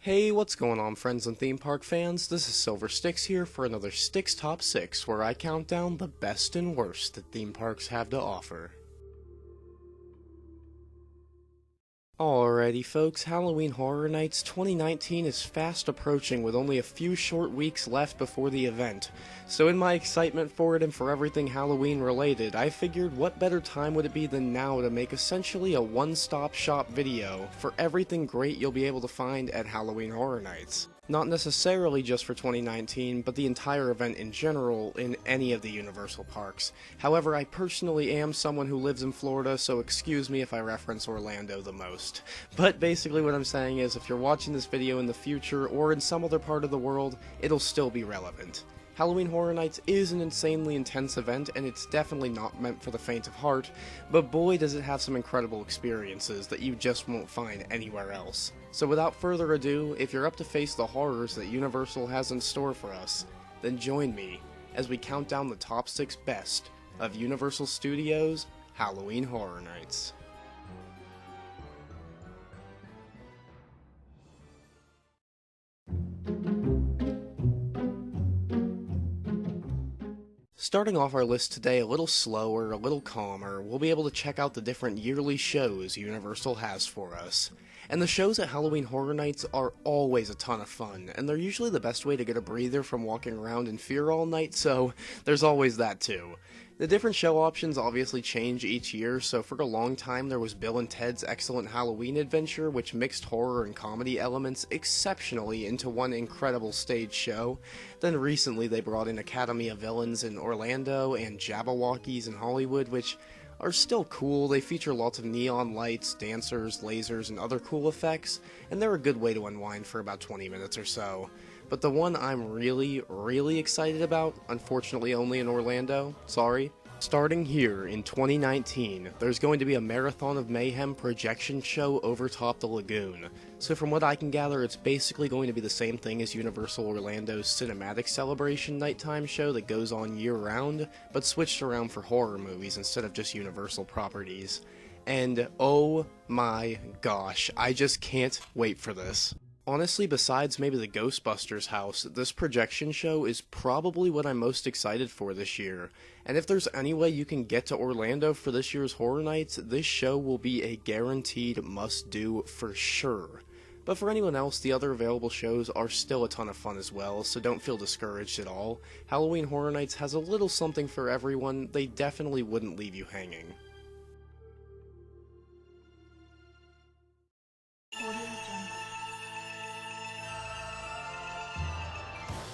Hey, what's going on, friends and theme park fans? This is Silver Stix here for another Stix Top 6, where I count down the best and worst that theme parks have to offer. Alrighty folks, Halloween Horror Nights 2019 is fast approaching with only a few short weeks left before the event. So in my excitement for it and for everything Halloween related, I figured what better time would it be than now to make essentially a one-stop shop video for everything great you'll be able to find at Halloween Horror Nights. Not necessarily just for 2019, but the entire event in general in any of the Universal parks. However, I personally am someone who lives in Florida, so excuse me if I reference Orlando the most. But basically what I'm saying is, if you're watching this video in the future or in some other part of the world, it'll still be relevant. Halloween Horror Nights is an insanely intense event, and it's definitely not meant for the faint of heart, but boy does it have some incredible experiences that you just won't find anywhere else. So without further ado, if you're up to face the horrors that Universal has in store for us, then join me as we count down the top 6 best of Universal Studios' Halloween Horror Nights. Starting off our list today a little slower, a little calmer, we'll be able to check out the different yearly shows Universal has for us. And the shows at Halloween Horror Nights are always a ton of fun, and they're usually the best way to get a breather from walking around in fear all night, so there's always that too. The different show options obviously change each year, so for a long time there was Bill and Ted's Excellent Halloween Adventure, which mixed horror and comedy elements exceptionally into one incredible stage show. Then recently they brought in Academy of Villains in Orlando and Jabberwockies in Hollywood, which are still cool. They feature lots of neon lights, dancers, lasers, and other cool effects, and they're a good way to unwind for about 20 minutes or so. But the one I'm really excited about, unfortunately only in Orlando, sorry. Starting here in 2019, there's going to be a Marathon of Mayhem projection show over top the lagoon. So from what I can gather, it's basically going to be the same thing as Universal Orlando's Cinematic Celebration nighttime show that goes on year-round, but switched around for horror movies instead of just Universal properties. And oh my gosh, I just can't wait for this. Honestly, besides maybe the Ghostbusters house, this projection show is probably what I'm most excited for this year. And if there's any way you can get to Orlando for this year's Horror Nights, this show will be a guaranteed must-do for sure. But for anyone else, the other available shows are still a ton of fun as well, so don't feel discouraged at all. Halloween Horror Nights has a little something for everyone. They definitely wouldn't leave you hanging.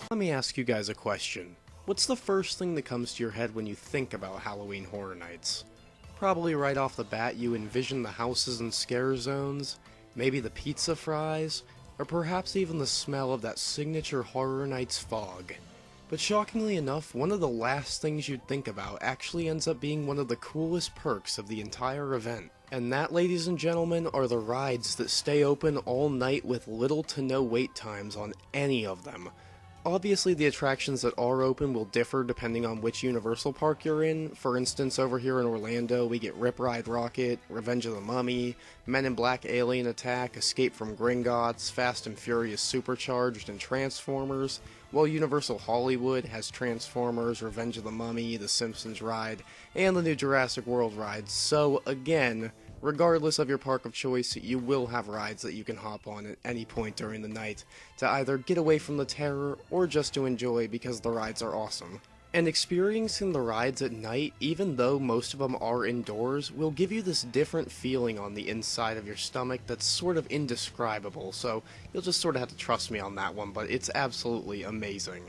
Let me ask you guys a question. What's the first thing that comes to your head when you think about Halloween Horror Nights? Probably right off the bat you envision the houses and scare zones, maybe the pizza fries, or perhaps even the smell of that signature Horror Nights fog. But shockingly enough, one of the last things you'd think about actually ends up being one of the coolest perks of the entire event. And that, ladies and gentlemen, are the rides that stay open all night with little to no wait times on any of them. Obviously, the attractions that are open will differ depending on which Universal park you're in. For instance, over here in Orlando, we get Rip Ride Rockit, Revenge of the Mummy, Men in Black Alien Attack, Escape from Gringotts, Fast and Furious Supercharged, and Transformers, while Universal Hollywood has Transformers, Revenge of the Mummy, The Simpsons ride, and the new Jurassic World rides. So, again, regardless of your park of choice, you will have rides that you can hop on at any point during the night to either get away from the terror or just to enjoy because the rides are awesome. And experiencing the rides at night, even though most of them are indoors, will give you this different feeling on the inside of your stomach that's sort of indescribable, so you'll just sort of have to trust me on that one, but it's absolutely amazing.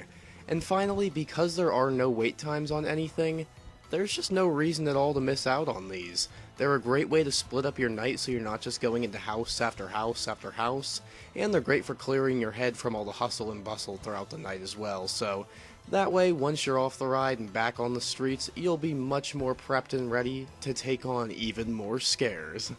And finally, because there are no wait times on anything, there's just no reason at all to miss out on these. They're a great way to split up your night so you're not just going into house after house after house, and they're great for clearing your head from all the hustle and bustle throughout the night as well, so that way, once you're off the ride and back on the streets, you'll be much more prepped and ready to take on even more scares.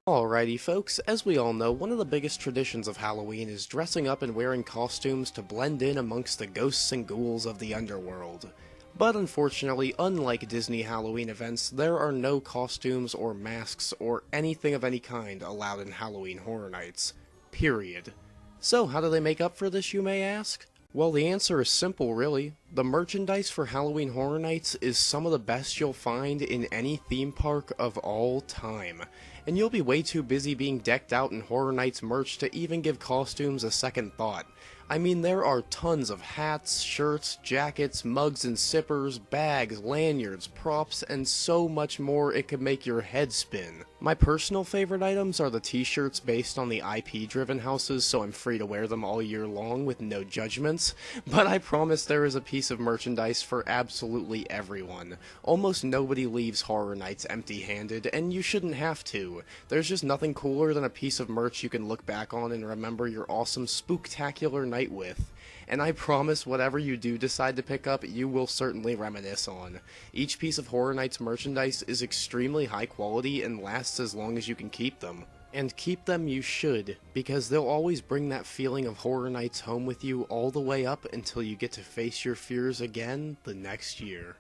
Alrighty folks, as we all know, one of the biggest traditions of Halloween is dressing up and wearing costumes to blend in amongst the ghosts and ghouls of the underworld. But unfortunately, unlike Disney Halloween events, there are no costumes or masks or anything of any kind allowed in Halloween Horror Nights. Period. So how do they make up for this, you may ask? Well, the answer is simple, really. The merchandise for Halloween Horror Nights is some of the best you'll find in any theme park of all time. And you'll be way too busy being decked out in Horror Nights merch to even give costumes a second thought. I mean, there are tons of hats, shirts, jackets, mugs and sippers, bags, lanyards, props, and so much more it could make your head spin. My personal favorite items are the t-shirts based on the IP-driven houses, so I'm free to wear them all year long with no judgments, but I promise there is a piece of merchandise for absolutely everyone. Almost nobody leaves Horror Nights empty-handed, and you shouldn't have to. There's just nothing cooler than a piece of merch you can look back on and remember your awesome spooktacular night with. And I promise whatever you do decide to pick up, you will certainly reminisce on. Each piece of Horror Nights merchandise is extremely high quality and lasts as long as you can keep them. And keep them you should, because they'll always bring that feeling of Horror Nights home with you all the way up until you get to face your fears again the next year.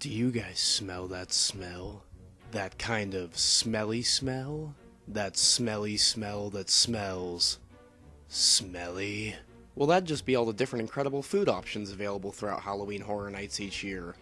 Do you guys smell that smell? That kind of smelly smell? That smelly smell that smells smelly? Well, that'd just be all the different incredible food options available throughout Halloween Horror Nights each year.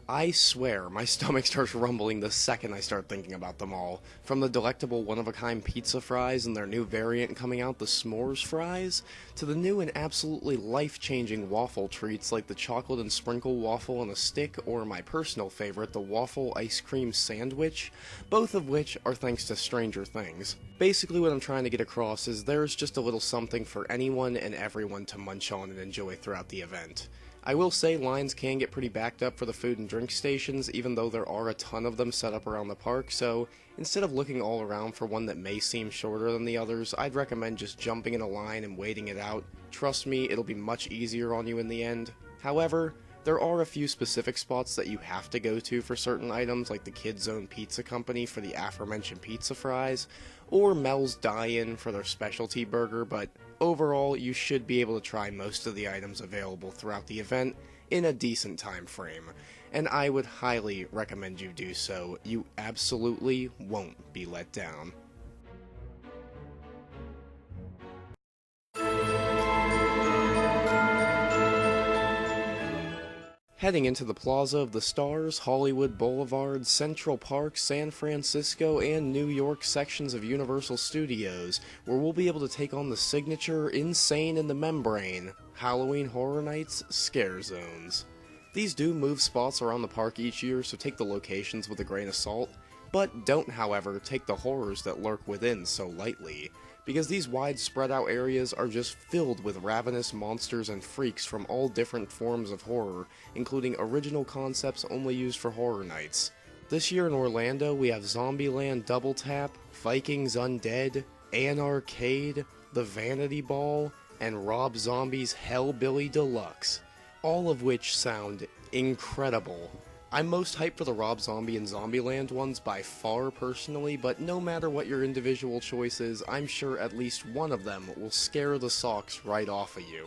I swear, my stomach starts rumbling the second I start thinking about them all. From the delectable one-of-a-kind pizza fries and their new variant coming out, the s'mores fries, to the new and absolutely life-changing waffle treats like the chocolate and sprinkle waffle on a stick, or my personal favorite, the waffle ice cream sandwich, both of which are thanks to Stranger Things. Basically what I'm trying to get across is there's just a little something for anyone and everyone to munch on and enjoy throughout the event. I will say lines can get pretty backed up for the food and drink stations, even though there are a ton of them set up around the park, so instead of looking all around for one that may seem shorter than the others, I'd recommend just jumping in a line and waiting it out. Trust me, it'll be much easier on you in the end. However, there are a few specific spots that you have to go to for certain items, like the Kid Zone Pizza Company for the aforementioned pizza fries, or Mel's Die-In for their specialty burger, but overall, you should be able to try most of the items available throughout the event in a decent time frame, and I would highly recommend you do so. You absolutely won't be let down. Heading into the Plaza of the Stars, Hollywood Boulevard, Central Park, San Francisco, and New York sections of Universal Studios, where we'll be able to take on the signature Insane in the Membrane Halloween Horror Nights Scare Zones. These do move spots around the park each year, so take the locations with a grain of salt, but don't, however, take the horrors that lurk within so lightly, because these wide spread out areas are just filled with ravenous monsters and freaks from all different forms of horror, including original concepts only used for Horror Nights. This year in Orlando, we have Zombieland Double Tap, Vikings Undead, Anarcade, The Vanity Ball, and Rob Zombie's Hellbilly Deluxe, all of which sound incredible. I'm most hyped for the Rob Zombie and Zombieland ones by far personally, but no matter what your individual choice is, I'm sure at least one of them will scare the socks right off of you.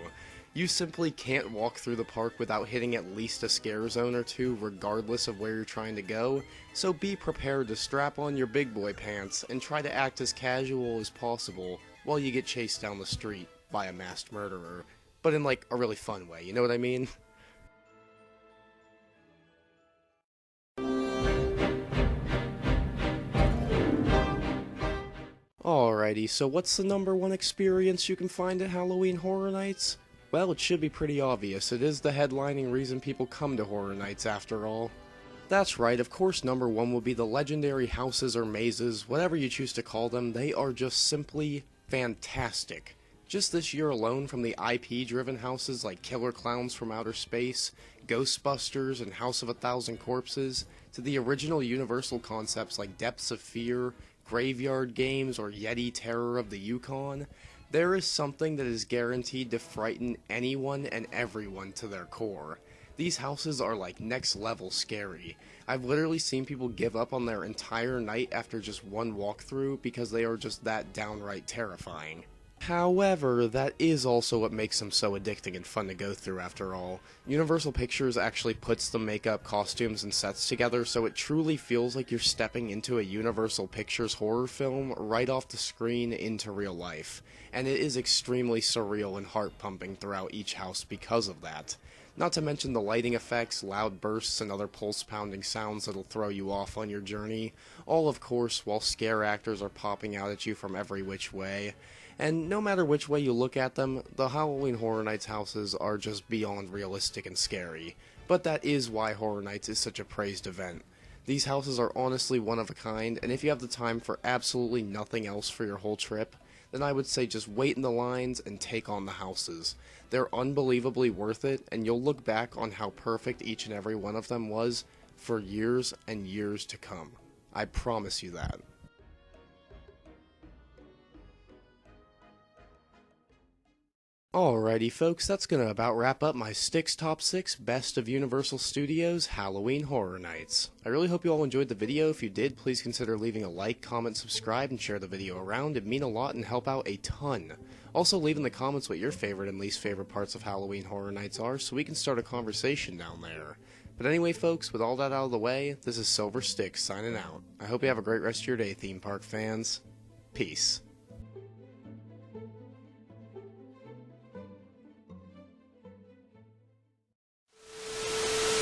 You simply can't walk through the park without hitting at least a scare zone or two regardless of where you're trying to go, so be prepared to strap on your big boy pants and try to act as casual as possible while you get chased down the street by a masked murderer, but in like a really fun way, you know what I mean? Alrighty, so what's the number one experience you can find at Halloween Horror Nights? Well, it should be pretty obvious. It is the headlining reason people come to Horror Nights after all. That's right, of course number one will be the legendary houses or mazes, whatever you choose to call them. They are just simply fantastic. Just this year alone, from the IP-driven houses like Killer Clowns from Outer Space, Ghostbusters, and House of a Thousand Corpses, to the original Universal concepts like Depths of Fear, Graveyard Games, or Yeti Terror of the Yukon, There is something that is guaranteed to frighten anyone and everyone to their core. These houses are like next level scary. I've literally seen people give up on their entire night after just one walkthrough because they are just that downright terrifying. However, that is also what makes them so addicting and fun to go through after all. Universal Pictures actually puts the makeup, costumes, and sets together so it truly feels like you're stepping into a Universal Pictures horror film right off the screen into real life. And it is extremely surreal and heart-pumping throughout each house because of that. Not to mention the lighting effects, loud bursts, and other pulse-pounding sounds that'll throw you off on your journey, all of course while scare actors are popping out at you from every which way. And no matter which way you look at them, the Halloween Horror Nights houses are just beyond realistic and scary. But that is why Horror Nights is such a praised event. These houses are honestly one of a kind, and if you have the time for absolutely nothing else for your whole trip, then I would say just wait in the lines and take on the houses. They're unbelievably worth it, and you'll look back on how perfect each and every one of them was for years and years to come. I promise you that. Alrighty folks, that's gonna about wrap up my Stix Top 6 Best of Universal Studios Halloween Horror Nights. I really hope you all enjoyed the video. If you did, please consider leaving a like, comment, subscribe, and share the video around. It'd mean a lot and help out a ton. Also, leave in the comments what your favorite and least favorite parts of Halloween Horror Nights are so we can start a conversation down there. But anyway folks, with all that out of the way, this is Silver Stix signing out. I hope you have a great rest of your day, theme park fans. Peace.